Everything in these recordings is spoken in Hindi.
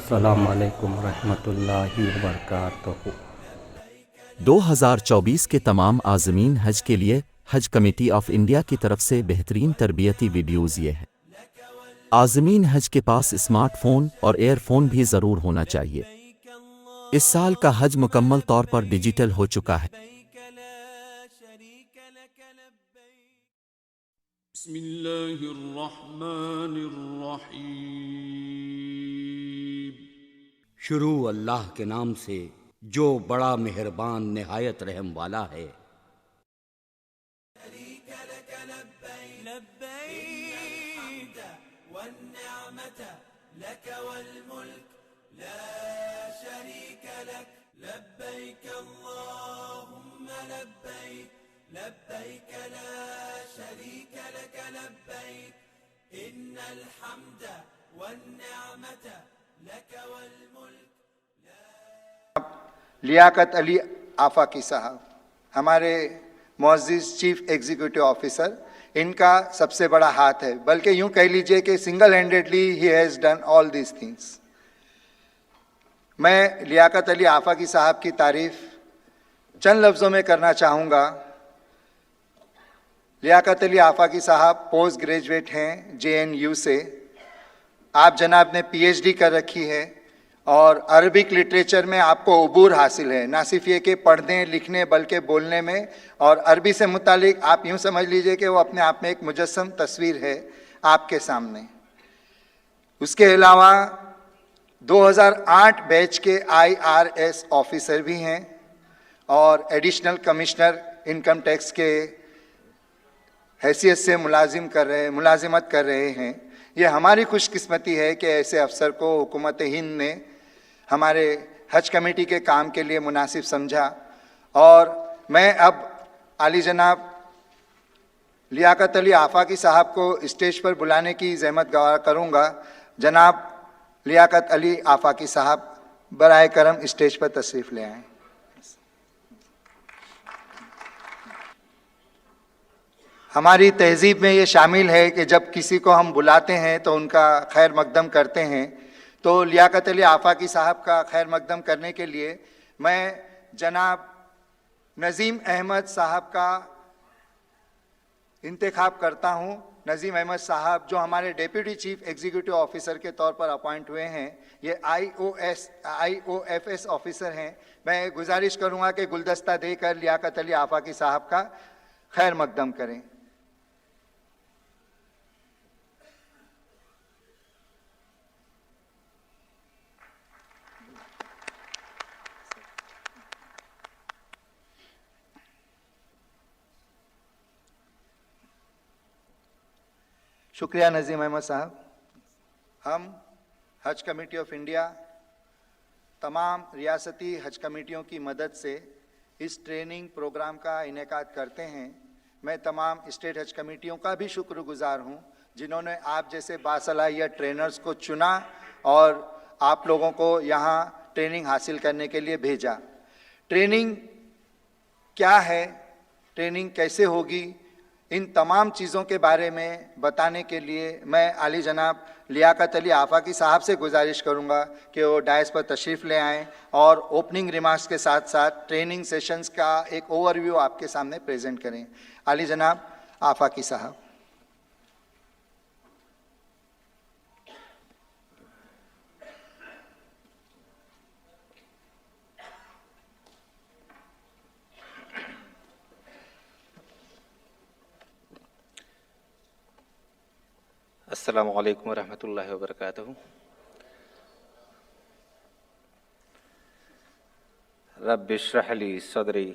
अस्सलामु अलैकुम रहमतुल्लाहि व बरकातहू। 2024 के तमाम आज़मीन हज के लिए हज कमेटी ऑफ इंडिया की तरफ से बेहतरीन तरबियती वीडियोज़ ये है। आज़मीन हज के पास स्मार्टफ़ोन और एयरफ़ोन भी ज़रूर होना चाहिए। इस साल का हज मुकम्मल तौर पर डिजिटल हो चुका है। शुरू अल्लाह के नाम से जो बड़ा मेहरबान निहायत रहम वाला है। लियाकत अली आफाकी साहब, हमारे मुअज़्ज़िज़ चीफ एग्जीक्यूटिव ऑफिसर, इनका सबसे बड़ा हाथ है, बल्कि यूं कह लीजिए कि single handedly he has done all these things. मैं लियाकत अली आफाकी साहब की तारीफ चंद लफ्ज़ों में करना चाहूँगा। लियाकत अली आफाकी साहब पोस्ट ग्रेजुएट हैं JNU से। आप जनाब ने PhD कर रखी है और अरबिक लिटरेचर में आपको उबूर हासिल है, ना सिर्फ ये कि पढ़ने लिखने बल्कि बोलने में। और अरबी से मुतालिक आप यूँ समझ लीजिए कि वो अपने आप में एक मुजस्सम तस्वीर है आपके सामने। उसके अलावा 2008 बैच के IRS ऑफिसर भी हैं और एडिशनल कमिश्नर इनकम टैक्स के हैसियत से मुलाजिमत कर रहे हैं। ये हमारी खुशकिस्मती है कि ऐसे अफसर को हुकूमत हिंद ने हमारे हज कमेटी के काम के लिए मुनासिब समझा। और मैं अब आली जनाब लियाकत अली आफाकी साहब को स्टेज पर बुलाने की ज़हमत गवार करूँगा। जनाब लियाकत अली आफाकी साहब बराए करम स्टेज पर तशरीफ़ ले आएँ। हमारी तहजीब में ये शामिल है कि जब किसी को हम बुलाते हैं तो उनका खैर मकदम करते हैं। तो लियाकत अली आफाकी साहब का खैर मकदम करने के लिए मैं जनाब नज़ीम अहमद साहब का इंतखाब करता हूँ। नज़ीम अहमद साहब जो हमारे डेप्यूटी चीफ एग्जीक्यूटिव ऑफिसर के तौर पर अपॉइंट हुए हैं, ये IOFS ऑफिसर हैं। मैं गुजारिश करूँगा कि गुलदस्ता देकर लियाकत अली आफाकी साहब का खैर मकदम करें। शुक्रिया नज़ीम अहमद साहब। हम हज कमेटी ऑफ इंडिया तमाम रियासती हज कमेटियों की मदद से इस ट्रेनिंग प्रोग्राम का इनेकाद करते हैं। मैं तमाम स्टेट हज कमेटियों का भी शुक्रगुजार हूँ जिन्होंने आप जैसे बासलाहियत ट्रेनर्स को चुना और आप लोगों को यहाँ ट्रेनिंग हासिल करने के लिए भेजा। ट्रेनिंग क्या है, ट्रेनिंग कैसे होगी, इन तमाम चीज़ों के बारे में बताने के लिए मैं आली जनाब लियाकत अली आफाकी साहब से गुजारिश करूंगा कि वो डायस पर तशरीफ़ ले आएँ और ओपनिंग रिमार्क्स के साथ साथ ट्रेनिंग सेशंस का एक ओवरव्यू आपके सामने प्रेजेंट करें। आली जनाब आफाकी साहब। अस्सलामु अलैकुम रहमतुल्लाहि व बरकातहू। रब्बि इश्रह ली सदरी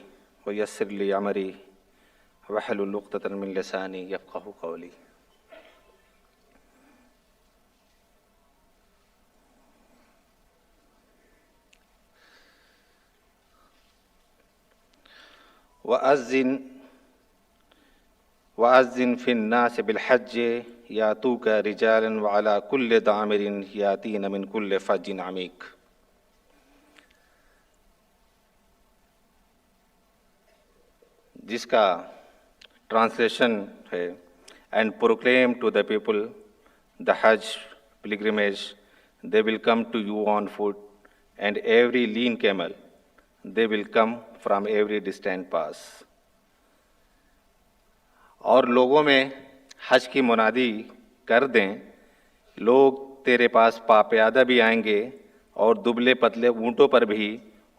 व यस्सिर ली अमरी वहलुल उक़दतन मिन लिसानी यफ़क़हू क़ौली। वअज़्ज़िन फ़िन्नास बिलहज्ज यातूका रिजालन व अला कुल्लि दामिरिन यातीन मिन कुल्लि फ़ज्जिन अमीक। जिसका ट्रांसलेशन है, and proclaim to the people the Hajj pilgrimage they will come to you on foot, and every lean camel, they will come from every distant pass. और लोगों में हज की मुनादी कर दें, लोग तेरे पास पापयादा भी आएंगे और दुबले पतले ऊँटों पर भी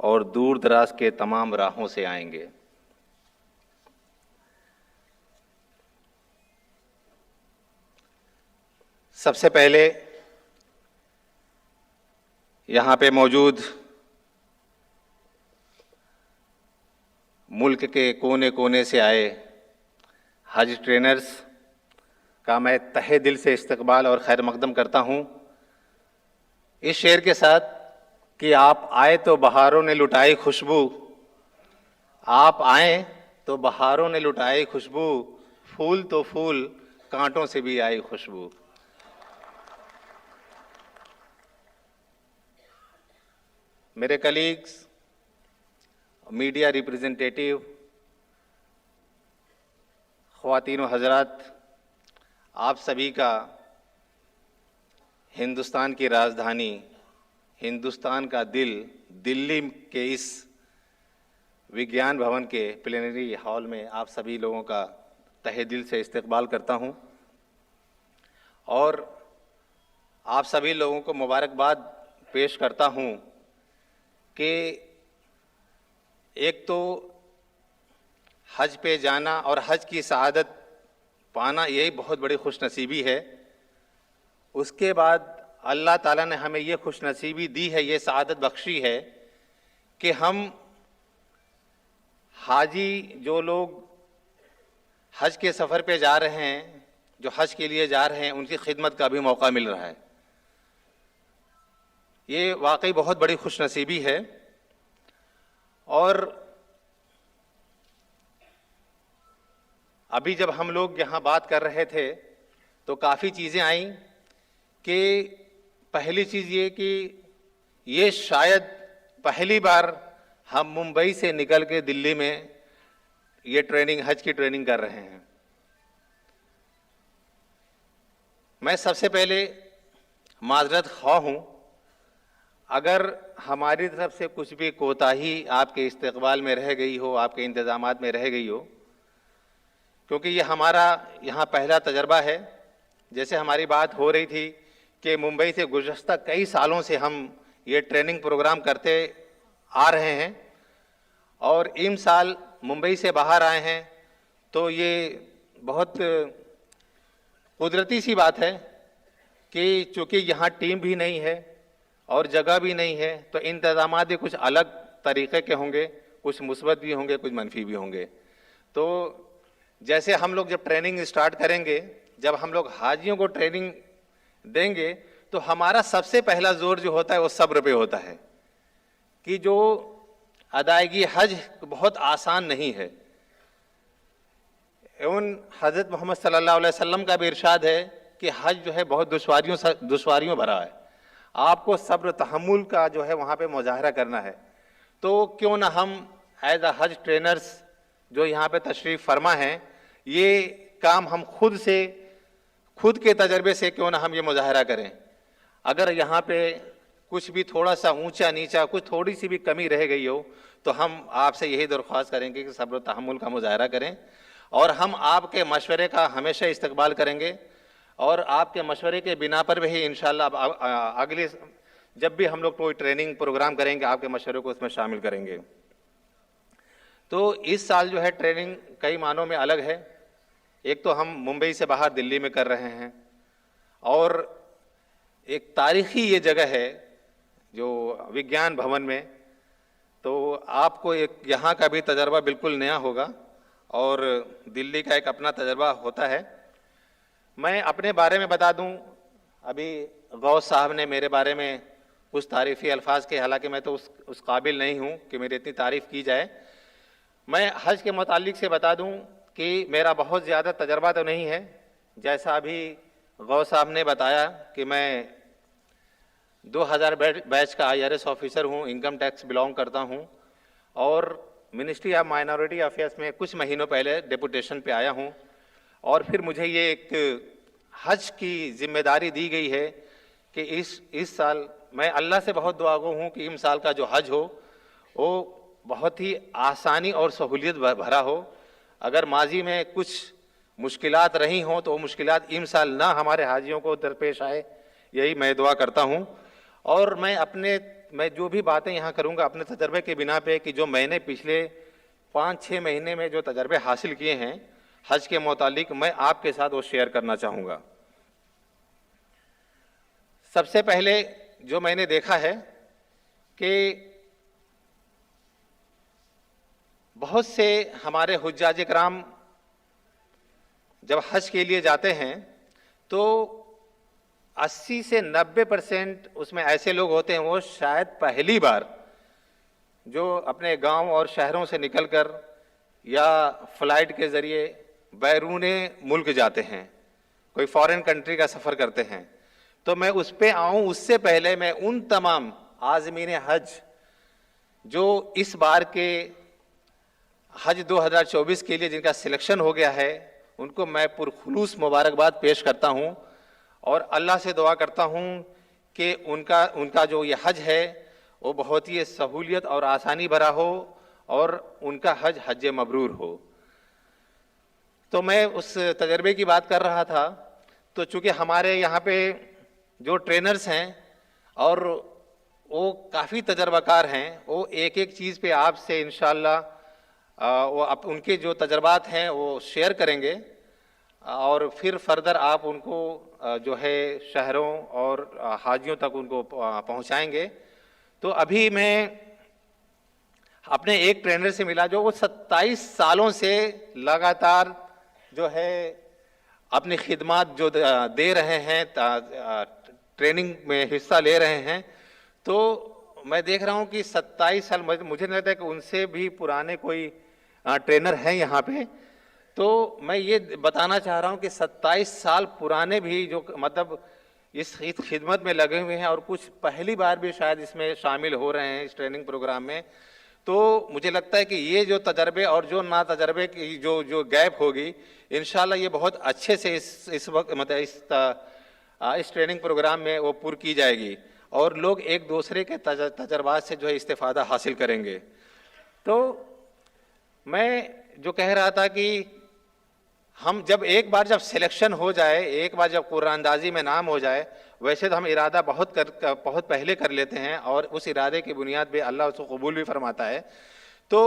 और दूर दराज के तमाम राहों से आएंगे। सबसे पहले यहाँ पे मौजूद मुल्क के कोने कोने से आए हज ट्रेनर्स का मैं तहे दिल से इस्तकबाल और खैर मकदम करता हूँ इस शेर के साथ कि आप आए तो बहारों ने लुटाई खुशबू, आप आए तो बहारों ने लुटाई खुशबू, फूल तो फूल कांटों से भी आई खुशबू। मेरे कलीग्स, मीडिया रिप्रेजेंटेटिव, ख्वातीन व हजरात, आप सभी का हिंदुस्तान की राजधानी, हिंदुस्तान का दिल, दिल्ली के इस विज्ञान भवन के प्लेनरी हॉल में आप सभी लोगों का तहे दिल से इस्तकबाल करता हूं और आप सभी लोगों को मुबारकबाद पेश करता हूं कि एक तो हज पे जाना और हज की सआदत पाना यही बहुत बड़ी खुशनसीबी है। उसके बाद अल्लाह ताला ने हमें ये खुशनसीबी दी है, ये सआदत बख्शी है कि हम हाजी जो लोग हज के सफ़र पे जा रहे हैं, जो हज के लिए जा रहे हैं, उनकी खिदमत का भी मौका मिल रहा है। ये वाकई बहुत बड़ी खुशनसीबी है। और अभी जब हम लोग यहाँ बात कर रहे थे तो काफ़ी चीज़ें आईं कि पहली चीज़ ये कि ये शायद पहली बार हम मुंबई से निकल के दिल्ली में ये ट्रेनिंग, हज की ट्रेनिंग कर रहे हैं। मैं सबसे पहले माजरत ख्वाह हूँ अगर हमारी तरफ से कुछ भी कोताही आपके इस्तकबाल में रह गई हो, आपके इंतज़ामात में रह गई हो, क्योंकि ये हमारा यहाँ पहला तजर्बा है। जैसे हमारी बात हो रही थी कि मुंबई से गुज़श्ता कई सालों से हम ये ट्रेनिंग प्रोग्राम करते आ रहे हैं और इन साल मुंबई से बाहर आए हैं, तो ये बहुत कुदरती सी बात है कि चूँकि यहाँ टीम भी नहीं है और जगह भी नहीं है, तो इंतज़ामात भी कुछ अलग तरीक़े के होंगे, कुछ मुस्बत भी होंगे, कुछ मनफी भी होंगे। तो जैसे हम लोग जब ट्रेनिंग स्टार्ट करेंगे, जब हम लोग हाजियों को ट्रेनिंग देंगे, तो हमारा सबसे पहला जोर जो होता है वो सब्र पे होता है कि जो अदायगी हज बहुत आसान नहीं है। एवं हज़रत मोहम्मद सल्लल्लाहु अलैहि वसल्लम का भी इरशाद है कि हज जो है बहुत दुश्वारियों भरा है, आपको सब्र तहम्मुल का जो है वहाँ पे मुजाहरा करना है। तो क्यों ना हम एज अ हज ट्रेनर्स जो यहाँ पे तशरीफ़ फरमा हैं, ये काम हम खुद के तजर्बे से क्यों ना हम ये मुजाहरा करें। अगर यहाँ पे कुछ भी थोड़ा सा ऊंचा नीचा, कुछ थोड़ी सी भी कमी रह गई हो, तो हम आपसे यही दरख्वास्त करेंगे कि सब्र तहम्मुल का मुजाहरा करें और हम आपके मशवरे का हमेशा इस्तकबाल करेंगे और आपके मशवरे के बिना पर भी इंशाअल्लाह अगले जब भी हम लोग कोई ट्रेनिंग प्रोग्राम करेंगे, आपके मशवरे को उसमें शामिल करेंगे। तो इस साल जो है ट्रेनिंग कई मानों में अलग है। एक तो हम मुंबई से बाहर दिल्ली में कर रहे हैं और एक तारीख़ी ये जगह है जो विज्ञान भवन में, तो आपको एक यहाँ का भी तजर्बा बिल्कुल नया होगा और दिल्ली का एक अपना तजर्बा होता है। मैं अपने बारे में बता दूं, अभी गौस साहब ने मेरे बारे में कुछ तारीफ़ी अल्फाज के, हालांकि मैं तो उस काबिल नहीं हूं कि मेरी इतनी तारीफ़ की जाए। मैं हज के मुतालिक से बता दूं कि मेरा बहुत ज़्यादा तजर्बा तो नहीं है। जैसा अभी गौस साहब ने बताया कि मैं 2000 बैच का IRS ऑफिसर हूं, इनकम टैक्स बिलोंग करता हूं और मिनिस्ट्री ऑफ माइनॉरिटी अफेयर्स में कुछ महीनों पहले डेपुटेशन पे आया हूं और फिर मुझे ये एक हज की जिम्मेदारी दी गई है कि इस साल मैं अल्लाह से बहुत दुआ गो हूँ कि इस साल का जो हज हो वो बहुत ही आसानी और सहूलियत भरा हो। अगर माजी में कुछ मुश्किलात रही हों तो वो मुश्किलात इस साल ना हमारे हाजियों को दरपेश आए, यही मैं दुआ करता हूँ। और मैं जो भी बातें यहाँ करूँगा अपने तजर्बे के बिना पे कि जो मैंने पिछले 5-6 महीने में जो तजर्बे हासिल किए हैं हज के मुतालिक, मैं आपके साथ वो शेयर करना चाहूँगा। सबसे पहले जो मैंने देखा है कि बहुत से हमारे हुज्जाज इकराम जब हज के लिए जाते हैं तो 80 से 90% उसमें ऐसे लोग होते हैं वो शायद पहली बार जो अपने गांव और शहरों से निकलकर या फ्लाइट के ज़रिए बैरूने मुल्क जाते हैं, कोई फॉरेन कंट्री का सफ़र करते हैं। तो मैं उस पे आऊँ उससे पहले मैं उन तमाम आज़मीन हज जो इस बार के हज 2024 के लिए जिनका सिलेक्शन हो गया है उनको मैं पुरखुलूस मुबारकबाद पेश करता हूँ और अल्लाह से दुआ करता हूँ कि उनका जो ये हज है वो बहुत ही सहूलियत और आसानी भरा हो और उनका हज मबरूर हो। तो मैं उस तजर्बे की बात कर रहा था, तो चूँकि हमारे यहाँ पे जो ट्रेनर्स हैं और वो काफ़ी तजर्बाकार हैं, वो एक एक चीज़ पे आपसे इंशाअल्लाह वो उनके जो तजर्बात हैं वो शेयर करेंगे और फिर फर्दर आप उनको जो है शहरों और हाजियों तक उनको पहुंचाएंगे। तो अभी मैं अपने एक ट्रेनर से मिला जो वो 27 सालों से लगातार जो है अपनी खिदमत जो दे रहे हैं, ट्रेनिंग में हिस्सा ले रहे हैं। तो मैं देख रहा हूँ कि 27 साल, मुझे नहीं लगता है कि उनसे भी पुराने कोई ट्रेनर हैं यहाँ पे। तो मैं ये बताना चाह रहा हूँ कि 27 साल पुराने भी जो मतलब इस खिदमत में लगे हुए हैं और कुछ पहली बार भी शायद इसमें शामिल हो रहे हैं इस ट्रेनिंग प्रोग्राम में, तो मुझे लगता है कि ये जो तजर्बे और जो ना तजर्बे की जो गैप होगी इंशाल्लाह ये बहुत अच्छे से इस वक्त मतलब इस ट्रेनिंग प्रोग्राम में वो पूरी की जाएगी और लोग एक दूसरे के तजर्बात से जो है इस्तेफादा हासिल करेंगे। तो मैं जो कह रहा था कि हम एक बार जब सिलेक्शन हो जाए, एक बार जब कुरानंदाजी में नाम हो जाए, वैसे तो हम इरादा बहुत पहले कर लेते हैं और उस इरादे की बुनियाद पे अल्लाह उसको कबूल भी फरमाता है। तो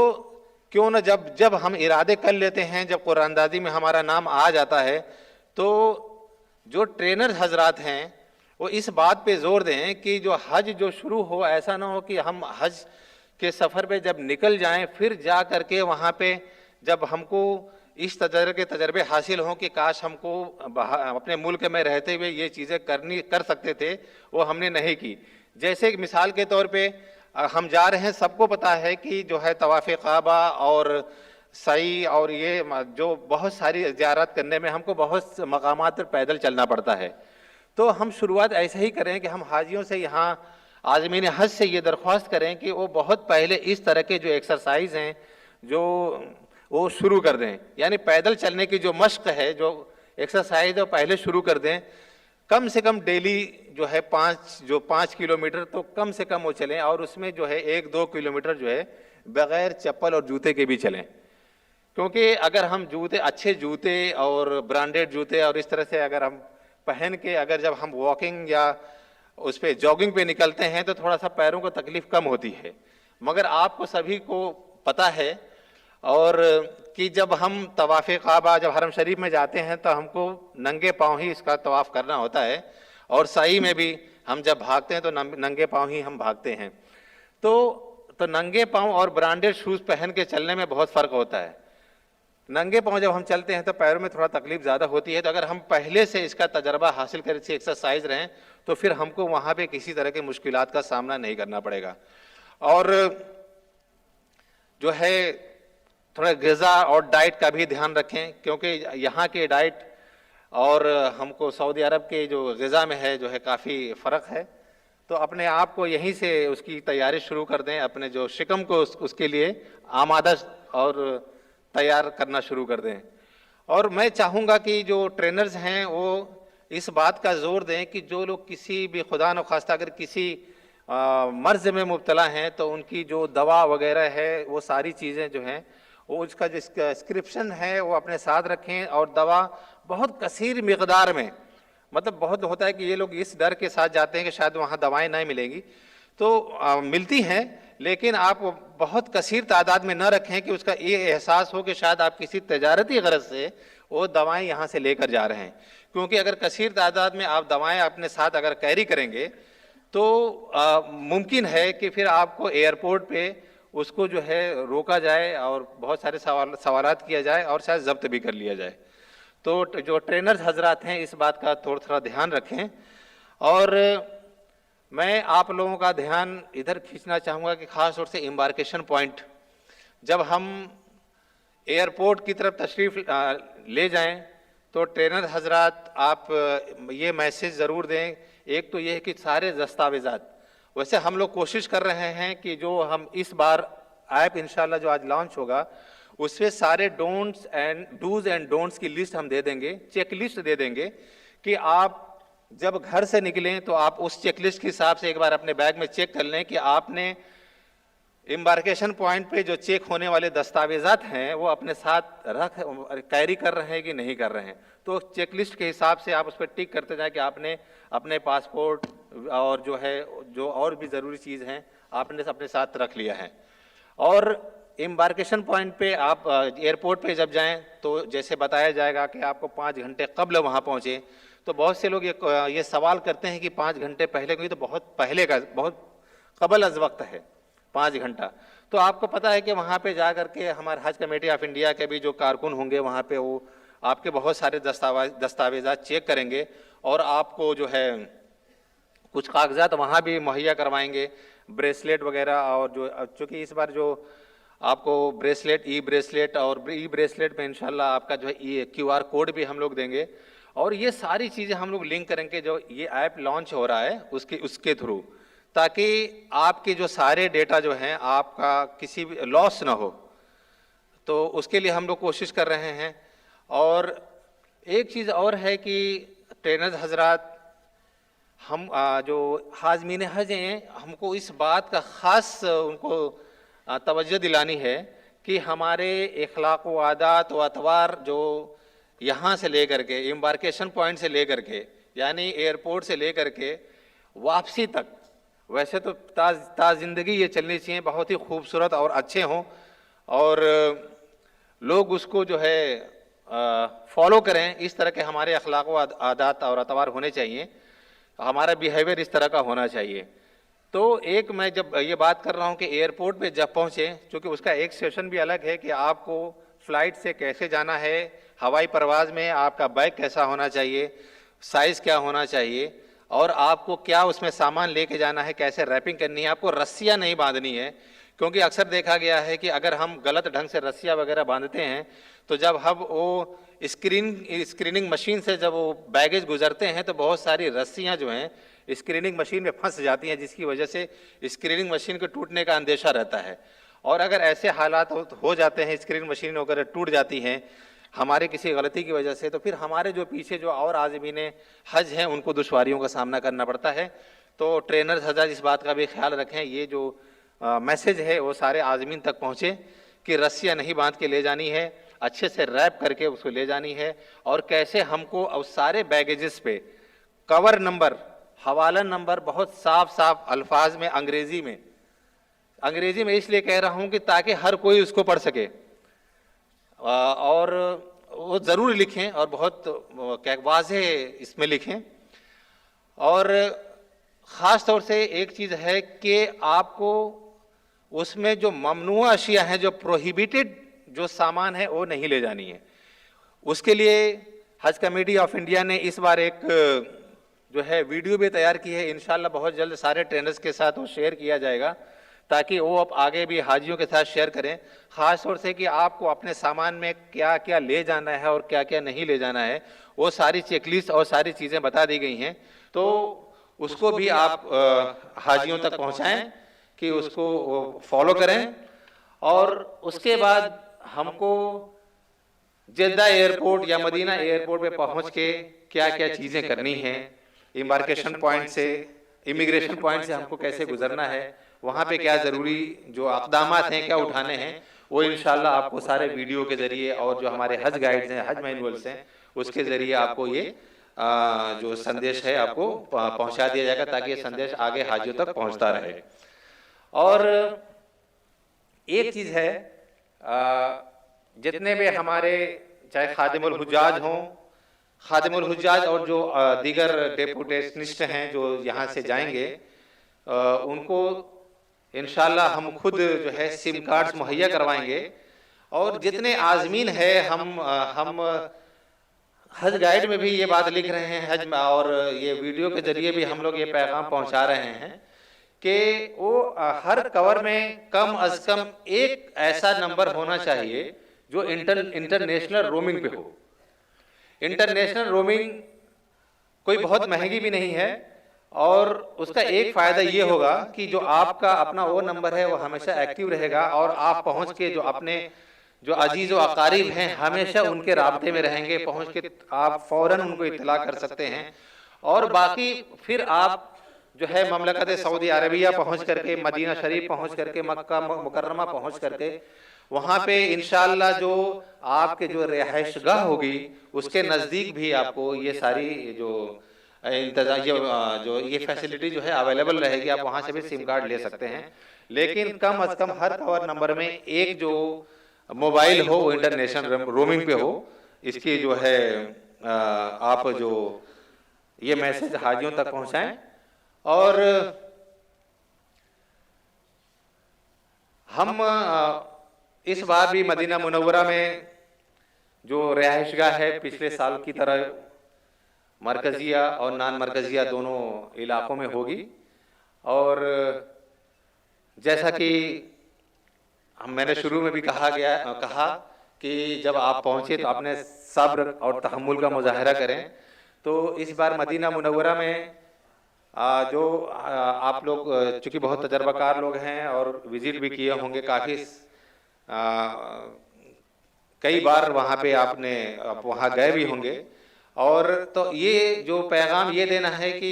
क्यों ना जब हम इरादे कर लेते हैं, जब कुरानंदाजी में हमारा नाम आ जाता है, तो जो ट्रेनर हजरात हैं वो इस बात पे जोर दें कि जो हज जो शुरू हो, ऐसा ना हो कि हम हज के सफ़र पे जब निकल जाएं फिर जा करके वहाँ पे जब हमको इस तरह के तजर्बे हासिल हों कि काश हमको अपने मुल्क में रहते हुए ये चीज़ें कर सकते थे, वो हमने नहीं की। जैसे मिसाल के तौर पे हम जा रहे हैं, सबको पता है कि जो है तवाफ़ काबा और सई और ये जो बहुत सारी ज़ियारत करने में हमको बहुत मकामात पर पैदल चलना पड़ता है। तो हम शुरुआत ऐसे ही करें कि हम हाजियों से यहाँ आज़मीन हज से ये दरख्वास्त करें कि वो बहुत पहले इस तरह के जो एक्सरसाइज हैं जो वो शुरू कर दें, यानी पैदल चलने की जो मश्क है, जो एक्सरसाइज है वो पहले शुरू कर दें। कम से कम डेली जो है 5 किलोमीटर तो कम से कम वो चलें और उसमें जो है 1-2 किलोमीटर जो है बग़ैर चप्पल और जूते के भी चलें, क्योंकि अगर हम अच्छे जूते और ब्रांडेड जूते और इस तरह से अगर हम पहन के अगर जब हम वॉकिंग या उस पर जॉगिंग पे निकलते हैं तो थोड़ा सा पैरों को तकलीफ़ कम होती है। मगर आपको सभी को पता है और कि जब हम तवाफ़ काबा जब हरम शरीफ में जाते हैं तो हमको नंगे पाँव ही इसका तवाफ़ करना होता है और सई में भी हम जब भागते हैं तो नंगे पाँव ही हम भागते हैं। तो नंगे पाँव और ब्रांडेड शूज़ पहन के चलने में बहुत फ़र्क होता है। नंगे पाँव जब हम चलते हैं तो पैरों में थोड़ा तकलीफ ज़्यादा होती है। तो अगर हम पहले से इसका तजर्बा हासिल कर इसी एक्सरसाइज रहें तो फिर हमको वहाँ पे किसी तरह के मुश्किलात का सामना नहीं करना पड़ेगा। और जो है थोड़ा ग़िज़ा और डाइट का भी ध्यान रखें, क्योंकि यहाँ के डाइट और हमको सऊदी अरब के जो ग़िज़ा में है जो है काफ़ी फ़र्क है। तो अपने आप को यहीं से उसकी तैयारी शुरू कर दें, अपने जो शिकम को उसके लिए आमादा और तैयार करना शुरू कर दें। और मैं चाहूँगा कि जो ट्रेनर्स हैं वो इस बात का जोर दें कि जो लोग किसी भी खुदा न खास्ता अगर किसी मर्ज में मुब्तला हैं तो उनकी जो दवा वगैरह है वो सारी चीज़ें जो हैं वो उसका जो स्क्रिप्शन है वो अपने साथ रखें, और दवा बहुत कसीर मिकदार में, मतलब बहुत होता है कि ये लोग इस डर के साथ जाते हैं कि शायद वहाँ दवाएं नहीं मिलेंगी, तो मिलती हैं, लेकिन आप बहुत कसीर तादाद में न रखें कि उसका ये एहसास हो कि शायद आप किसी तजारती गरज से वो दवाएं यहाँ से लेकर जा रहे हैं। क्योंकि अगर कसीर तादाद में आप दवाएं अपने साथ अगर कैरी करेंगे तो मुमकिन है कि फिर आपको एयरपोर्ट पे उसको जो है रोका जाए और बहुत सारे सवालात किया जाए और शायद जब्त भी कर लिया जाए। तो जो ट्रेनर्स हजरात हैं इस बात का थोड़ा ध्यान रखें। और मैं आप लोगों का ध्यान इधर खींचना चाहूँगा कि ख़ास तौर से एम्बार्केशन पॉइंट, जब हम एयरपोर्ट की तरफ तशरीफ़ ले जाएं तो ट्रेनर हजरात आप ये मैसेज ज़रूर दें। एक तो ये है कि सारे दस्तावेज़ात, वैसे हम लोग कोशिश कर रहे हैं कि जो हम इस बार ऐप इंशाल्लाह जो आज लॉन्च होगा उसमें सारे don'ts and dos and don'ts की लिस्ट हम दे देंगे, चेक लिस्ट दे देंगे कि आप जब घर से निकलें तो आप उस चेक लिस्ट के हिसाब से एक बार अपने बैग में चेक कर लें कि आपने एम्बार्केशन पॉइंट पे जो चेक होने वाले दस्तावेज़ात हैं वो अपने साथ कैरी कर रहे हैं कि नहीं कर रहे हैं। तो चेक लिस्ट के हिसाब से आप उस पर टिक करते जाएं कि आपने अपने पासपोर्ट और जो है जो और भी ज़रूरी चीज़ हैं आपने अपने साथ रख लिया है। और एम्बार्केशन पॉइंट पे आप एयरपोर्ट पे जब जाएं तो जैसे बताया जाएगा कि आपको 5 घंटे कबल वहाँ पहुँचे। तो बहुत से लोग ये सवाल करते हैं कि 5 घंटे पहले, क्योंकि तो बहुत पहले का, बहुत कबल अज वक्त है 5 घंटा। तो आपको पता है कि वहाँ पे जा कर के हमारे हज कमेटी ऑफ इंडिया के भी जो कारकुन होंगे वहाँ पे वो आपके बहुत सारे दस्तावेज़ात चेक करेंगे और आपको जो है कुछ कागजात वहाँ भी मुहैया करवाएंगे, ब्रेसलेट वगैरह। और जो चूँकि इस बार जो आपको ब्रेसलेट, ई ब्रेसलेट और ई ब्रेसलेट में इंशाल्लाह आपका जो है QR कोड भी हम लोग देंगे। और ये सारी चीज़ें हम लोग लिंक करेंगे जो ये ऐप लॉन्च हो रहा है उसके थ्रू, ताकि आपके जो सारे डेटा जो हैं आपका किसी भी लॉस ना हो। तो उसके लिए हम लोग कोशिश कर रहे हैं। और एक चीज़ और है कि ट्रेनर्स हजरात, हम जो हाज़मीन हज हैं हमको इस बात का ख़ास उनको तवज्जो दिलानी है कि हमारे इखलाक व आदात व अतवार जो यहाँ से लेकर के एम्बार्केशन पॉइंट से लेकर के यानी एयरपोर्ट से लेकर के वापसी तक, वैसे तो ताज़ ज़िंदगी ये चलनी चाहिए, बहुत ही खूबसूरत और अच्छे हों और लोग उसको जो है फॉलो करें। इस तरह के हमारे अखलाक व आदात और अतवार होने चाहिए, हमारा बिहेवियर इस तरह का होना चाहिए। तो एक मैं जब ये बात कर रहा हूँ कि एयरपोर्ट पे जब पहुँचे, चूँकि उसका एक सेशन भी अलग है कि आपको फ़्लाइट से कैसे जाना है, हवाई परवाज़ में आपका बैग कैसा होना चाहिए, साइज़ क्या होना चाहिए और आपको क्या उसमें सामान लेके जाना है, कैसे रैपिंग करनी है। आपको रस्सियाँ नहीं बांधनी है, क्योंकि अक्सर देखा गया है कि अगर हम गलत ढंग से रस्सियाँ वगैरह बांधते हैं तो जब हम वो स्क्रीनिंग मशीन से जब वो बैगेज गुजरते हैं तो बहुत सारी रस्सियाँ जो हैं स्क्रीनिंग मशीन में फंस जाती हैं, जिसकी वजह से स्क्रीनिंग मशीन के टूटने का अंदेशा रहता है। और अगर ऐसे हालात हो जाते हैं, स्क्रीनिंग मशीन वगैरह टूट जाती हैं हमारे किसी गलती की वजह से, तो फिर हमारे जो पीछे जो और आज़मीन हज हैं उनको दुश्वारियों का सामना करना पड़ता है। तो ट्रेनर्स हजरात इस बात का भी ख्याल रखें, ये जो मैसेज है वो सारे आज़मीन तक पहुँचे कि रस्सियाँ नहीं बांध के ले जानी है, अच्छे से रैप करके उसको ले जानी है। और कैसे हमको उस सारे बैगेजेस पे कवर नंबर, हवाला नंबर बहुत साफ अल्फाज में अंग्रेज़ी में इसलिए कह रहा हूँ कि ताकि हर कोई उसको पढ़ सके और वो ज़रूर लिखें और बहुत क्या वाज़ेह इसमें लिखें। और ख़ास तौर से एक चीज़ है कि आपको उसमें जो ममनुआ अशिया हैं, जो प्रोहिबिटेड जो सामान है वो नहीं ले जानी है। उसके लिए हज कमेटी ऑफ इंडिया ने इस बार एक जो है वीडियो भी तैयार की है, इंशाल्लाह बहुत जल्द सारे ट्रेनर्स के साथ वो शेयर किया जाएगा ताकि वो अब आगे भी हाजियों के साथ शेयर करें। ख़ास तौर से कि आपको अपने सामान में क्या क्या ले जाना है और क्या क्या नहीं ले जाना है, वो सारी चेकलिस्ट और सारी चीज़ें बता दी गई हैं। तो उसको भी आप हाजियों तक पहुँचाएँ कि उसको फॉलो करें। और उसके बाद हमको जेद्दा एयरपोर्ट या मदीना एयरपोर्ट पे पहुंच के क्या क्या चीज़ें करनी हैं, इम्बार्केशन पॉइंट से, इमिग्रेशन पॉइंट से हमको कैसे गुजरना है, वहाँ पे क्या ज़रूरी जो अक़दामात हैं क्या उठाने हैं, वो इंशाल्लाह आपको सारे वीडियो के ज़रिए और जो हमारे हज गाइड्स हैं, हज मैनुअल्स हैं, उसके ज़रिए आपको ये जो संदेश है आपको पहुँचा दिया जाएगा, ताकि ये संदेश आगे हाजियों तक पहुँचता रहे। और एक चीज़ है, जितने भी हमारे चाहे खादिमुल हुज्जाज हों, खादिमुल हुज्जाज और जो दीगर डेपुटेशनिस्ट हैं जो यहाँ से जाएंगे, उनको इंशाल्लाह हम खुद जो है सिम कार्ड्स मुहैया करवाएंगे। और जितने आज़मीन है हम हज गाइड में भी ये बात लिख रहे हैं, हज और ये वीडियो के जरिए भी हम लोग ये पैगाम पहुँचा रहे हैं कि वो हर कवर में कम अज कम एक ऐसा नंबर होना चाहिए जो इंटरनेशनल रोमिंग पे हो। इंटरनेशनल रोमिंग कोई बहुत महंगी भी नहीं है, और उसका एक फ़ायदा ये होगा कि जो आपका अपना वो नंबर है वो हमेशा एक्टिव रहेगा, और आप पहुंच के जो अपने जो अजीज़ व अकारीब हैं हमेशा उनके राब्ते में रहेंगे, पहुंच के आप फ़ौरन उनको इत्तला कर सकते हैं। और बाकी फिर आप जो है ममलकत सऊदी अरबिया पहुंच करके, मदीना शरीफ पहुंच करके, मक्का मुकर्रमा पहुंच करके, वहाँ पे इंशाअल्लाह जो आपके जो रिहाइशगाह होगी उसके नज़दीक भी आपको ये सारी जो जो ये फैसिलिटी जो है अवेलेबल रहेगी। आप वहाँ से भी सिम कार्ड ले सकते हैं, लेकिन कम अज़ कम हर कवर नंबर में एक जो मोबाइल हो वो इंटरनेशनल रोमिंग पे हो। इसकी जो है आप जो ये मैसेज हाजियों तक पहुँचाएँ। और हम इस बार भी मदीना मुनव्वरा में जो रिहाइशगाह है पिछले साल की तरह मरकजिया और नान मरकजिया दोनों इलाकों में होगी। और जैसा कि मैंने शुरू में भी कहा कि जब आप पहुंचे तो आपने सब्र और तहम्मुल का मुजाहरा करें। तो इस बार मदीना मुनव्वरा में जो आप लोग चूँकि बहुत तजर्बाकार लोग हैं और विज़िट भी किए होंगे, काफ़ी कई बार वहाँ पे आप वहाँ गए भी होंगे। और तो ये जो पैगाम ये देना है कि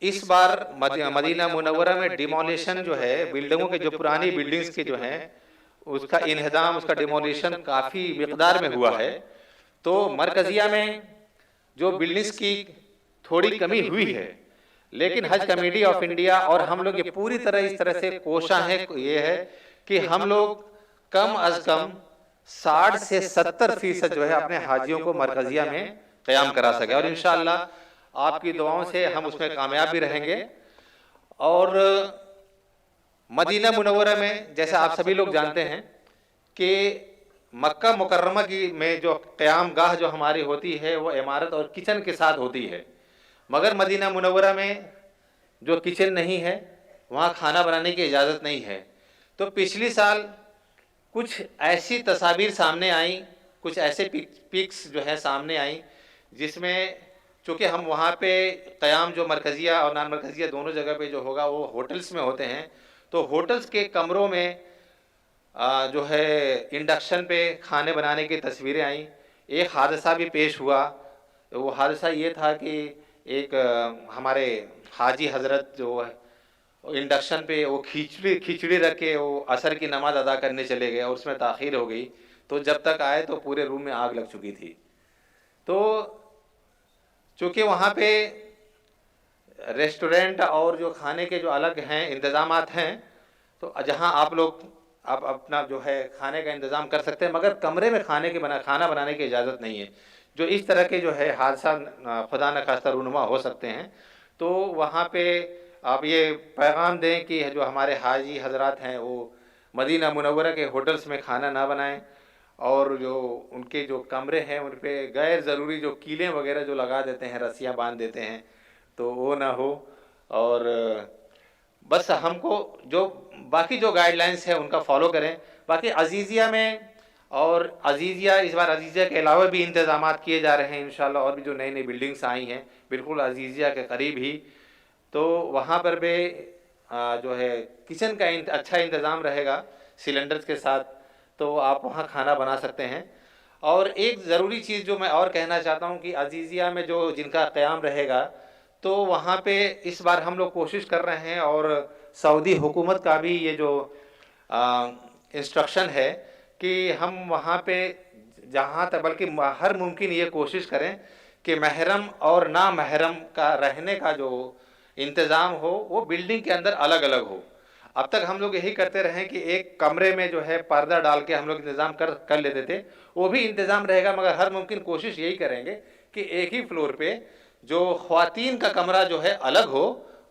इस बार मदीना मुनव्वरा में डिमोलिशन जो है, बिल्डिंगों के जो पुरानी बिल्डिंग्स के जो हैं उसका इन्हदाम, उसका डिमोलिशन काफ़ी मिक़दार में हुआ है। तो मरकजिया में जो बिल्डिंग्स की थोड़ी कमी हुई है, लेकिन हज कमेटी ऑफ इंडिया और हम लोग ये पूरी तरह इस तरह से कोशा है, ये है कि हम लोग कम अज कम 60 से 70% जो है अपने हाजियों को मरकजिया में क़याम करा सके। और इंशाअल्लाह आपकी दुआओं से हम उसमें कामयाब भी रहेंगे। और मदीना मुनव्वरा में जैसे आप सभी लोग जानते हैं कि मक्का मुकर्रमा की में जो क़याम गाह जो हमारी होती है वो इमारत और किचन के साथ होती है, मगर मदीना मुनव्वरा में जो किचन नहीं है वहाँ खाना बनाने की इजाज़त नहीं है। तो पिछली साल कुछ ऐसी तस्वीर सामने आई, कुछ ऐसे पिक्स जो है सामने आई, जिसमें चूँकि हम वहाँ पे क़याम जो मरकजिया और नान मरकजिया दोनों जगह पे जो होगा वो होटल्स में होते हैं। तो होटल्स के कमरों में जो है इंडक्शन पे खाने बनाने की तस्वीरें आई। एक हादसा भी पेश हुआ। वो हादसा ये था कि एक हमारे हाजी हज़रत जो है इंडक्शन पे वो खिचड़ी रख के वो असर की नमाज़ अदा करने चले गए और उसमें ताख़ीर हो गई। तो जब तक आए तो पूरे रूम में आग लग चुकी थी। तो चूँकि वहाँ पे रेस्टोरेंट और जो खाने के जो अलग हैं इंतज़ामात हैं, तो जहाँ आप लोग आप अपना जो है खाने का इंतज़ाम कर सकते हैं, मगर कमरे में खाना बनाने की इजाज़त नहीं है। जो इस तरह के जो है हादसा खुदा न खास्ता रूनुमा हो सकते हैं, तो वहाँ पे आप ये पैगाम दें कि जो हमारे हाजी हजरात हैं वो मदीना मुनव्वरा के होटल्स में खाना ना बनाएं, और जो उनके जो कमरे हैं उन पे गैर ज़रूरी जो कीलें वगैरह जो लगा देते हैं, रस्सियाँ बांध देते हैं, तो वो ना हो। और बस हमको जो बाकी जो गाइडलाइंस है उनका फॉलो करें। बाकी अजीज़िया में और अजीज़िया इस बार अजीज़िया के अलावा भी इंतज़ामात किए जा रहे हैं इंशाल्लाह। और भी जो नई नई बिल्डिंग्स आई हैं बिल्कुल अजीज़िया के करीब ही, तो वहाँ पर भी जो है किचन का अच्छा इंतज़ाम रहेगा सिलेंडर्स के साथ, तो आप वहाँ खाना बना सकते हैं। और एक ज़रूरी चीज़ जो मैं और कहना चाहता हूँ कि अजीज़िया में जो जिनका क़याम रहेगा, तो वहाँ पे इस बार हम लोग कोशिश कर रहे हैं, और सऊदी हुकूमत का भी ये जो इंस्ट्रक्शन है कि हम वहाँ पे जहाँ तक बल्कि हर मुमकिन ये कोशिश करें कि महरम और ना महरम का रहने का जो इंतज़ाम हो वो बिल्डिंग के अंदर अलग अलग हो। अब तक हम लोग यही करते रहे कि एक कमरे में जो है पर्दा डाल के हम लोग इंतज़ाम कर लेते थे, वो भी इंतज़ाम रहेगा, मगर हर मुमकिन कोशिश यही करेंगे कि एक ही फ्लोर पे जो ख्वातीन का कमरा जो है अलग हो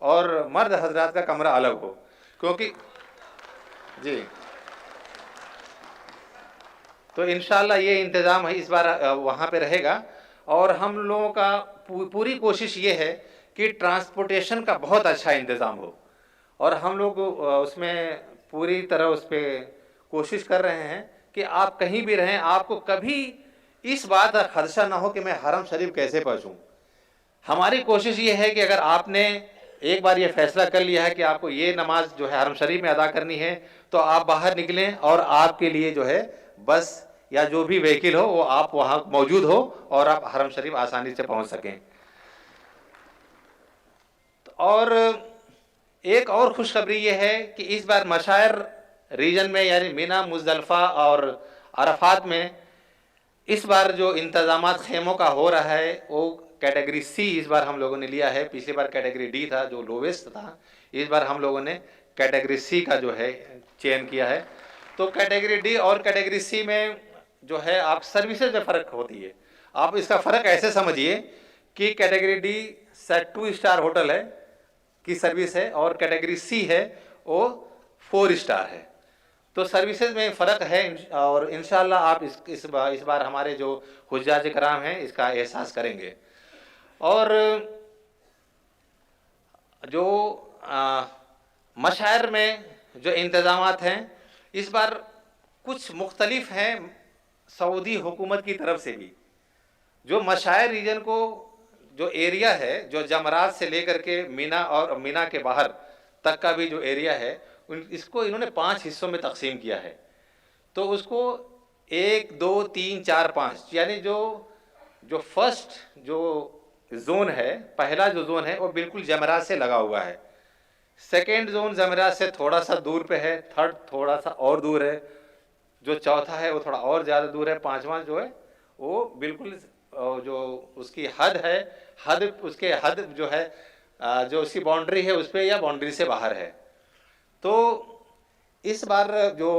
और मर्द हजरात का कमरा अलग हो, क्योंकि जी तो इंशाल्लाह ये इंतज़ाम है इस बार वहाँ पे रहेगा। और हम लोगों का पूरी कोशिश ये है कि ट्रांसपोर्टेशन का बहुत अच्छा इंतज़ाम हो, और हम लोग उसमें पूरी तरह उस पर कोशिश कर रहे हैं कि आप कहीं भी रहें, आपको कभी इस बात का खदशा ना हो कि मैं हरम शरीफ कैसे पहुँचूँ। हमारी कोशिश ये है कि अगर आपने एक बार ये फैसला कर लिया है कि आपको ये नमाज जो है हरम शरीफ में अदा करनी है, तो आप बाहर निकलें और आपके लिए जो है बस या जो भी व्हीकल हो वो आप वहाँ मौजूद हो और आप हरम शरीफ आसानी से पहुँच सकें। और एक और खुशखबरी ये है कि इस बार मशायर रीजन में यानी मीना, मुज़दलिफ़ा और अरफात में इस बार जो इंतज़ामात खेमों का हो रहा है वो कैटेगरी सी इस बार हम लोगों ने लिया है। पिछली बार कैटेगरी डी था जो लोवेस्ट था, इस बार हम लोगों ने कैटेगरी सी का जो है चयन किया है। तो कैटेगरी डी और कैटेगरी सी में जो है आप सर्विसेज में फ़र्क होती है। आप इसका फ़र्क ऐसे समझिए कि कैटेगरी डी 2 स्टार होटल है की सर्विस है और कैटेगरी सी है वो 4 स्टार है। तो सर्विसेज में फ़र्क है, और इंशाल्लाह आप इस बार हमारे जो हुज्जाज कराम हैं इसका एहसास करेंगे। और जो मशायर में जो इंतज़ामात हैं इस बार कुछ मुख्तलिफ हैं सऊदी हुकूमत की तरफ से भी। जो मशायर रीजन को जो एरिया है, जो जमरात से लेकर के मीना और मीना के बाहर तक का भी जो एरिया है, इसको इन्होंने 5 हिस्सों में तकसीम किया है। तो उसको 1, 2, 3, 4, 5 यानी जो फर्स्ट जो जोन है, पहला जो जोन है वो बिल्कुल जमरात से लगा हुआ है। सेकेंड जोन जमरात से थोड़ा सा दूर पे है, थर्ड थोड़ा सा और दूर है, जो चौथा है वो थोड़ा और ज़्यादा दूर है, पाँचवा जो है वो बिल्कुल जो उसकी हद है, उसके हद जो है जो उसकी बाउंड्री है उस पर या बाउंड्री से बाहर है। तो इस बार जो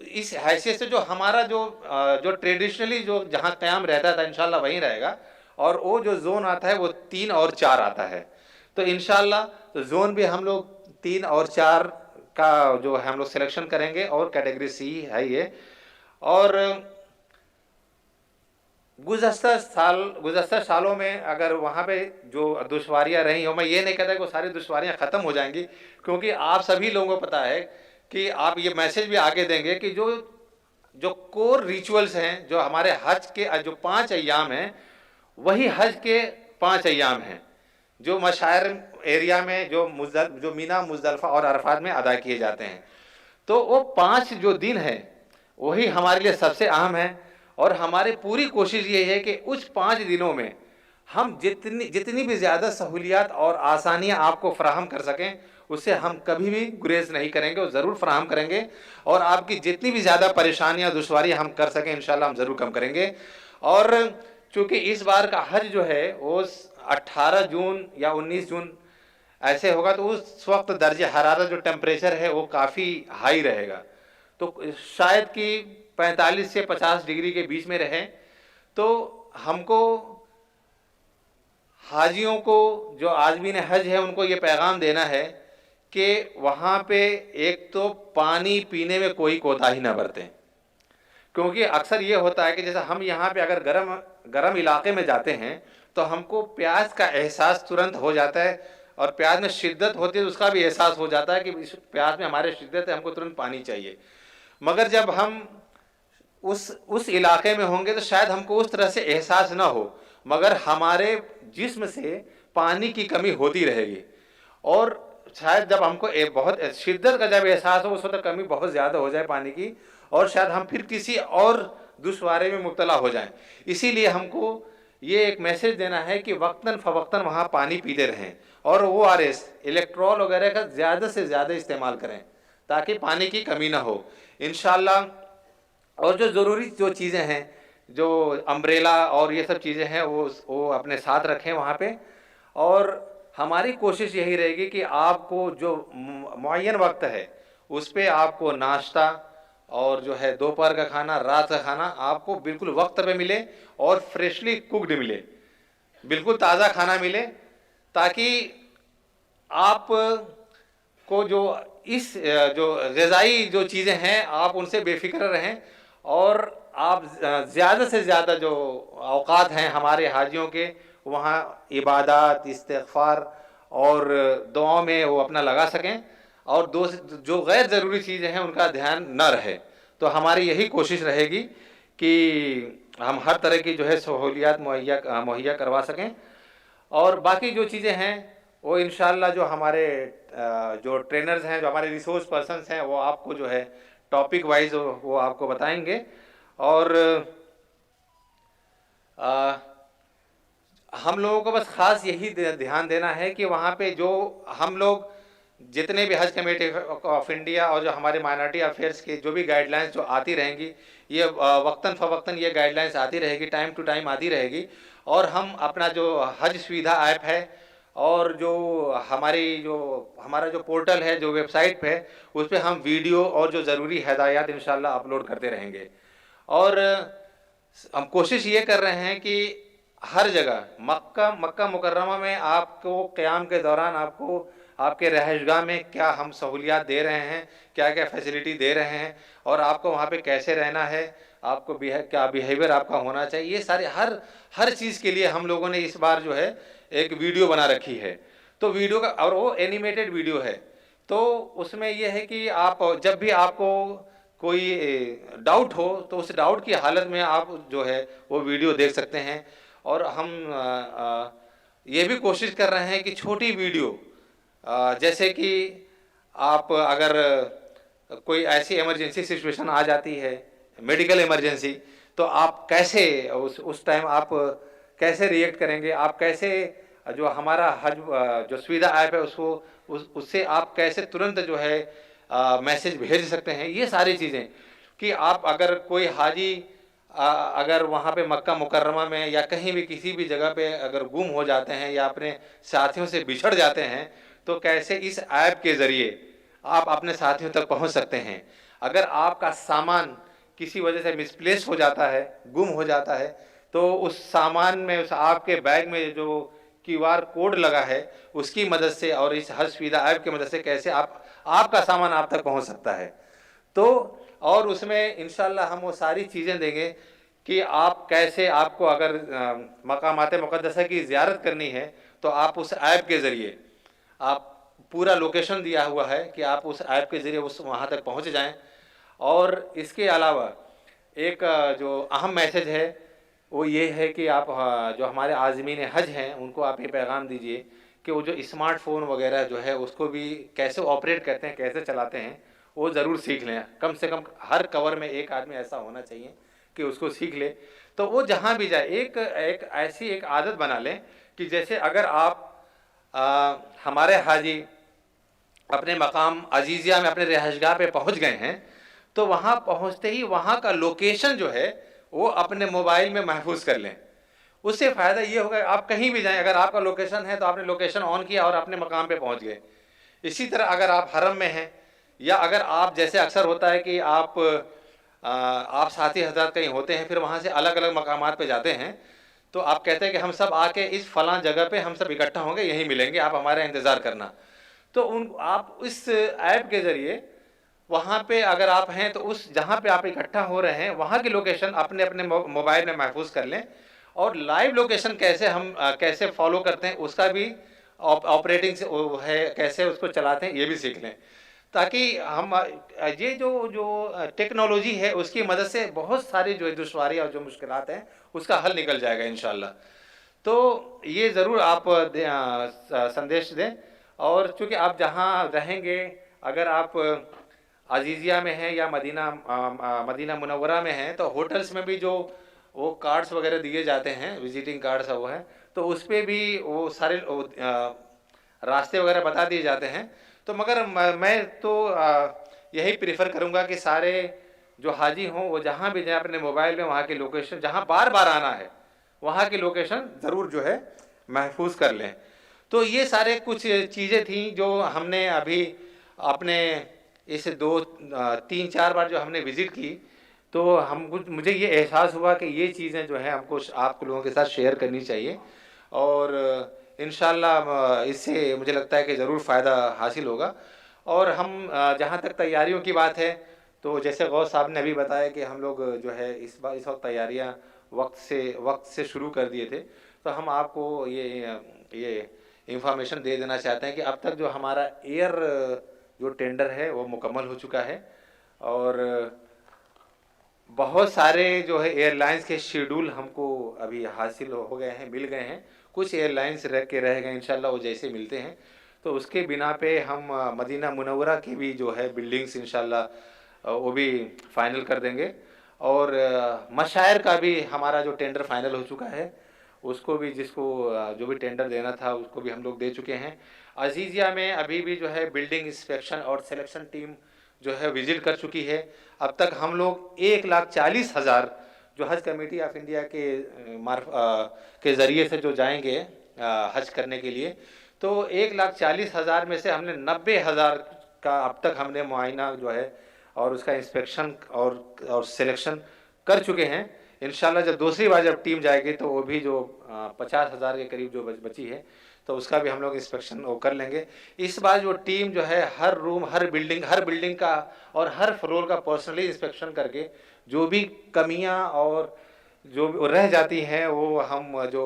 इस हैसियत से जो हमारा जो ट्रेडिशनली जो जहाँ क़याम रहता था इंशाल्लाह वहीं रहेगा, और वो जो जोन आता है वो 3 और 4 आता है। तो इंशाल्लाह तो जोन भी हम लोग 3 और 4 का जो है हम लोग सिलेक्शन करेंगे, और कैटेगरी सी है ये। और गुज़श्ता सालों में अगर वहाँ पे जो दुश्वारियाँ रही हो, मैं ये नहीं कहता कि वो सारी दुश्वारियाँ ख़त्म हो जाएंगी, क्योंकि आप सभी लोगों को पता है कि आप ये मैसेज भी आगे देंगे कि जो कोर रिचुअल्स हैं, जो हमारे हज के जो 5 अय्याम हैं वही हज के 5 अय्याम हैं जो मशायर एरिया में जो मीना, मुज़दलिफ़ा और अरफात में अदा किए जाते हैं। तो वो 5 जो दिन हैं वही हमारे लिए सबसे अहम है, और हमारी पूरी कोशिश ये है कि उस 5 दिनों में हम जितनी भी ज़्यादा सहूलियात और आसानियाँ आपको फ़राहम कर सकें उससे हम कभी भी गुरेज नहीं करेंगे और ज़रूर फ़राहम करेंगे, और आपकी जितनी भी ज़्यादा परेशानियाँ दुश्वारियाँ हम कर सकें इंशाल्लाह हम ज़रूर कम करेंगे। और चूँकि इस बार का हज जो है वो 18 जून या 19 जून ऐसे होगा, तो उस वक्त दर्जे हरारत जो टेम्परेचर है वो काफ़ी हाई रहेगा, तो शायद कि 45 से 50 डिग्री के बीच में रहे। तो हमको हाजियों को जो आज़मीन हज है उनको ये पैगाम देना है कि वहाँ पे एक तो पानी पीने में कोई कोताही ना बरतें, क्योंकि अक्सर ये होता है कि जैसे हम यहाँ पे अगर गर्म इलाके में जाते हैं तो हमको प्यास का एहसास तुरंत हो जाता है, और प्यास में शिद्दत होती है तो उसका भी एहसास हो जाता है कि इस प्यास में हमारे शिद्दत है, हमको तुरंत पानी चाहिए। मगर जब हम उस इलाके में होंगे तो शायद हमको उस तरह से एहसास ना हो, मगर हमारे जिस्म से पानी की कमी होती रहेगी, और शायद जब हमको बहुत शिद्दत का जब एहसास हो उस वक्त कमी बहुत ज़्यादा हो जाए पानी की, और शायद हम फिर किसी और दुश्वारी में मुब्तला हो जाएं। इसीलिए हमको ये एक मैसेज देना है कि वक्तन फ़वक्तन वहाँ पानी पीते रहें और ORS इलेक्ट्रॉल वगैरह का ज़्यादा से ज़्यादा इस्तेमाल करें ताकि पानी की कमी ना हो इंशाल्लाह। और जो ज़रूरी जो चीज़ें हैं, जो अम्ब्रेला और ये सब चीज़ें हैं, वो अपने साथ रखें वहाँ पे। और हमारी कोशिश यही रहेगी कि आपको जो मुअय्यन वक्त है उस पे आपको नाश्ता और जो है दोपहर का खाना, रात का खाना आपको बिल्कुल वक्त पे मिले और फ्रेशली कुक्ड मिले, बिल्कुल ताज़ा खाना मिले, ताकि आप को जो इस जो ग़िज़ाई जो चीज़ें हैं आप उनसे बेफिक्र रहें। और आप ज़्यादा से ज़्यादा जो औक़ात हैं हमारे हाजियों के, वहाँ इबादत, इस्तिग़फ़ार और दुआओं में वो अपना लगा सकें और जो गैर ज़रूरी चीज़ें हैं उनका ध्यान न रहे। तो हमारी यही कोशिश रहेगी कि हम हर तरह की जो है सहूलियात मुहैया करवा सकें। और बाकी जो चीज़ें हैं वो इंशाअल्लाह जो हमारे जो ट्रेनर्स हैं, जो हमारे रिसोर्स पर्सन्स हैं, वो आपको जो है टॉपिक वाइज वो आपको बताएंगे। और हम लोगों को बस ख़ास यही ध्यान देना है कि वहाँ पे जो हम लोग जितने भी हज कमेटी ऑफ इंडिया और जो हमारे माइनॉरिटी अफेयर्स के जो भी गाइडलाइंस जो आती रहेंगी, ये वक्तन फ़वक्तन ये गाइडलाइंस आती रहेगी, टाइम टू टाइम आती रहेगी। और हम अपना जो हज सुविधा ऐप है और जो हमारा जो पोर्टल है, जो वेबसाइट है, उस पर हम वीडियो और जो ज़रूरी हिदायत इंशाल्लाह अपलोड करते रहेंगे। और हम कोशिश ये कर रहे हैं कि हर जगह मक्का मुकर्रमा में आपको क़याम के दौरान आपको आपके रहशगाह में क्या हम सहूलियात दे रहे हैं, क्या क्या फैसिलिटी दे रहे हैं और आपको वहाँ पे कैसे रहना है, आपको क्या बिहेवियर आपका होना चाहिए, ये सारे हर चीज़ के लिए हम लोगों ने इस बार जो है एक वीडियो बना रखी है। तो वीडियो का, और वो एनिमेटेड वीडियो है, तो उसमें यह है कि आप जब भी आपको कोई डाउट हो तो उस डाउट की हालत में आप जो है वो वीडियो देख सकते हैं। और हम ये भी कोशिश कर रहे हैं कि छोटी वीडियो, जैसे कि आप अगर कोई ऐसी इमरजेंसी सिचुएशन आ जाती है, मेडिकल इमरजेंसी, तो आप कैसे उस टाइम आप कैसे रिएक्ट करेंगे, आप कैसे जो हमारा हज जो सुविधा ऐप है उससे आप कैसे तुरंत जो है मैसेज भेज सकते हैं, ये सारी चीज़ें। कि आप अगर कोई हाजी अगर वहाँ पे मक्का मुकर्रमा में या कहीं भी किसी भी जगह पे अगर गुम हो जाते हैं या अपने साथियों से बिछड़ जाते हैं, तो कैसे इस ऐप के ज़रिए आप अपने साथियों तक पहुँच सकते हैं। अगर आपका सामान किसी वजह से मिसप्लेस हो जाता है, गुम हो जाता है, तो उस सामान में, उस आपके बैग में जो QR कोड लगा है उसकी मदद से और इस हज सुविधा ऐप की मदद से कैसे आपका सामान आप तक पहुँच सकता है। तो और उसमें इंशाल्लाह हम वो सारी चीज़ें देंगे कि आप कैसे, आपको अगर मकामात मुक़द्दसा की ज़ियारत करनी है तो आप उस ऐप के ज़रिए, आप पूरा लोकेशन दिया हुआ है कि आप उस ऐप के ज़रिए वहाँ तक पहुँच जाएं। और इसके अलावा एक जो अहम मैसेज है वो ये है कि आप जो हमारे आज़मीन हज हैं उनको आप ये पैगाम दीजिए कि वो जो स्मार्टफ़ोन वगैरह जो है उसको भी कैसे ऑपरेट करते हैं, कैसे चलाते हैं, वो ज़रूर सीख लें। कम से कम हर कवर में एक आदमी ऐसा होना चाहिए कि उसको सीख ले। तो वो जहाँ भी जाए एक ऐसी एक आदत बना लें कि जैसे अगर आप हमारे हाजी अपने मकाम अजीज़िया में अपने रहशगाह पे पहुँच गए हैं, तो वहाँ पहुँचते ही वहाँ का लोकेशन जो है वो अपने मोबाइल में महफूज कर लें। उससे फ़ायदा ये होगा, आप कहीं भी जाएं, अगर आपका लोकेशन है तो आपने लोकेशन ऑन किया और अपने मकाम पे पहुँच गए। इसी तरह अगर आप हरम में हैं या अगर आप, जैसे अक्सर होता है कि आप साथी हज़रात कहीं होते हैं, फिर वहाँ से अलग अलग मकामात पे जाते हैं, तो आप कहते हैं कि हम सब आके इस फ़लाँ जगह पे हम सब इकट्ठा होंगे, यहीं मिलेंगे, आप हमारा इंतज़ार करना। तो आप इस ऐप के ज़रिए वहाँ पे अगर आप हैं तो उस जहाँ पे आप इकट्ठा हो रहे हैं वहाँ की लोकेशन अपने अपने मोबाइल में महफूज कर लें। और लाइव लोकेशन कैसे हम कैसे फॉलो करते हैं उसका भी ऑपरेटिंग से है, कैसे उसको चलाते हैं ये भी सीख लें, ताकि हम ये जो टेक्नोलॉजी है उसकी मदद से बहुत सारी जो दुश्वारी और जो मुश्किलात हैं उसका हल निकल जाएगा इंशाल्लाह। तो ये ज़रूर आप संदेश दें। और चूँकि आप जहाँ रहेंगे, अगर अजीज़िया में हैं या मदीना मुनव्वरा में हैं, तो होटल्स में भी जो वो कार्ड्स वगैरह दिए जाते हैं, विजिटिंग कार्ड्स वो हैं, तो उस पर भी वो सारे रास्ते वगैरह बता दिए जाते हैं। तो मगर मैं तो यही प्रीफर करूँगा कि सारे जो हाजी हों वो जहाँ भी जाएं अपने मोबाइल में वहाँ की लोकेशन, जहाँ बार बार आना है वहाँ की लोकेशन ज़रूर जो है महफूज कर लें। तो ये सारे कुछ चीज़ें थी जो हमने अभी अपने इस 2-3-4 बार जो हमने विज़िट की, तो मुझे ये एहसास हुआ कि ये चीज़ें जो हैं हमको आप लोगों के साथ शेयर करनी चाहिए, और इंशाल्लाह इससे मुझे लगता है कि ज़रूर फ़ायदा हासिल होगा। और हम जहाँ तक तैयारियों की बात है, तो जैसे गौस साहब ने अभी बताया कि हम लोग जो है इस वक्त तैयारियाँ वक्त से शुरू कर दिए थे। तो हम आपको ये इंफॉर्मेशन दे देना चाहते हैं कि अब तक जो हमारा एयर जो टेंडर है वो मुकम्मल हो चुका है, और बहुत सारे जो है एयरलाइंस के शेड्यूल हमको अभी हासिल हो गए हैं, मिल गए हैं। कुछ एयरलाइंस रह गए इंशाल्लाह, वो जैसे मिलते हैं तो उसके बिना पे हम मदीना मुनव्वरा की भी जो है बिल्डिंग्स इंशाल्लाह वो भी फाइनल कर देंगे, और मशायर का भी हमारा जो टेंडर फाइनल हो चुका है, उसको भी जिसको जो भी टेंडर देना था उसको भी हम लोग दे चुके हैं। अजीज़िया में अभी भी जो है बिल्डिंग इंस्पेक्शन और सिलेक्शन टीम जो है विजिट कर चुकी है। अब तक हम लोग 1,40,000 जो हज कमेटी ऑफ इंडिया के ज़रिए से जो जाएंगे हज करने के लिए, तो 1,40,000 में से हमने 90,000 का अब तक हमने मुआयना जो है और उसका इंस्पेक्शन और सिलेक्शन कर चुके हैं। इंशाल्लाह जब दूसरी बार जब टीम जाएगी तो वो भी जो 50,000 के करीब जो बची है, तो उसका भी हम लोग इंस्पेक्शन वो कर लेंगे। इस बार जो टीम जो है हर रूम, हर बिल्डिंग का और हर फ्लोर का पर्सनली इंस्पेक्शन करके जो भी कमियां और जो रह जाती हैं वो हम जो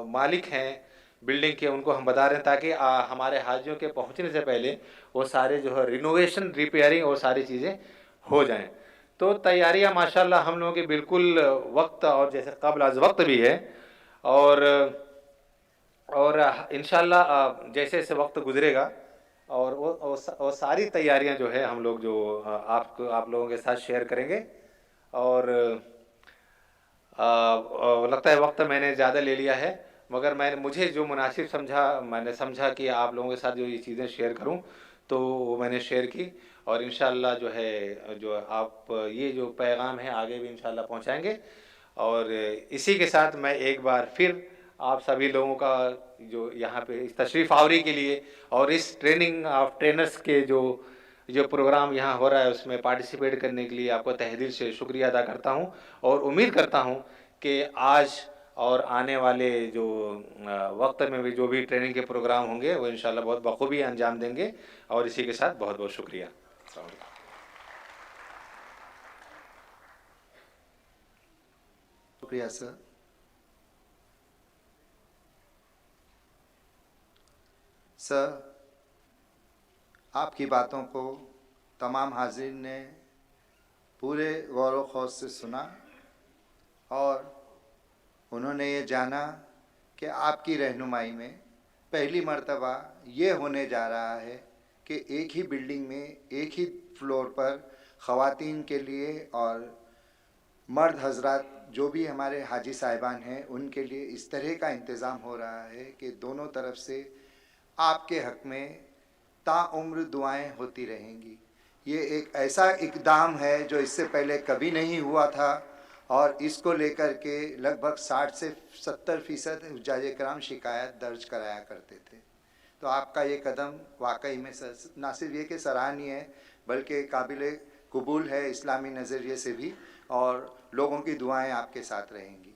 मालिक हैं बिल्डिंग के उनको हम बता रहे हैं, ताकि हमारे हाजियों के पहुंचने से पहले वो सारे जो है रिनोवेशन, रिपेयरिंग और सारी चीज़ें हो जाएं। तो तैयारियां माशाल्लाह हम लोगों की बिल्कुल वक्त और जैसे कबल अज़ वक्त भी है, और इंशाल्लाह जैसे जैसे वक्त गुजरेगा और वो सारी तैयारियां जो है हम लोग जो आप लोगों के साथ शेयर करेंगे। और लगता है वक्त मैंने ज़्यादा ले लिया है, मगर मुझे जो मुनासिब मैंने समझा कि आप लोगों के साथ जो ये चीज़ें शेयर करूं, तो वो मैंने शेयर की, और इंशाल्लाह जो है जो आप ये जो पैगाम है आगे भी इंशाल्लाह पहुंचाएंगे। और इसी के साथ मैं एक बार फिर आप सभी लोगों का जो यहाँ पे इस तशरीफ़ आवरी के लिए और इस ट्रेनिंग ऑफ ट्रेनर्स के जो प्रोग्राम यहाँ हो रहा है उसमें पार्टिसिपेट करने के लिए आपको तहे दिल से शुक्रिया अदा करता हूँ, और उम्मीद करता हूँ कि आज और आने वाले जो वक्त में भी जो भी ट्रेनिंग के प्रोग्राम होंगे वो इंशाल्लाह बहुत बखूबी अंजाम देंगे। और इसी के साथ बहुत बहुत शुक्रिया। शुक्रिया सर। सर, आपकी बातों को तमाम हाज़िरीन ने पूरे गौर व खौफ से सुना, और उन्होंने ये जाना कि आपकी रहनुमाई में पहली मर्तबा ये होने जा रहा है कि एक ही बिल्डिंग में एक ही फ्लोर पर ख़वातीन के लिए और मर्द हजरात जो भी हमारे हाजी साहिबान हैं उनके लिए इस तरह का इंतज़ाम हो रहा है कि दोनों तरफ से आपके हक़ में ताउम्र दुआएं होती रहेंगी। ये एक ऐसा इक़दाम है जो इससे पहले कभी नहीं हुआ था, और इसको लेकर के लगभग 60 से 70% हुज्जाज कराम शिकायत दर्ज कराया करते थे। तो आपका ये कदम वाकई में ना सिर्फ ये कि सराहनीय है बल्कि काबिल कबूल है इस्लामी नज़रिए से भी, और लोगों की दुआएं आपके साथ रहेंगी।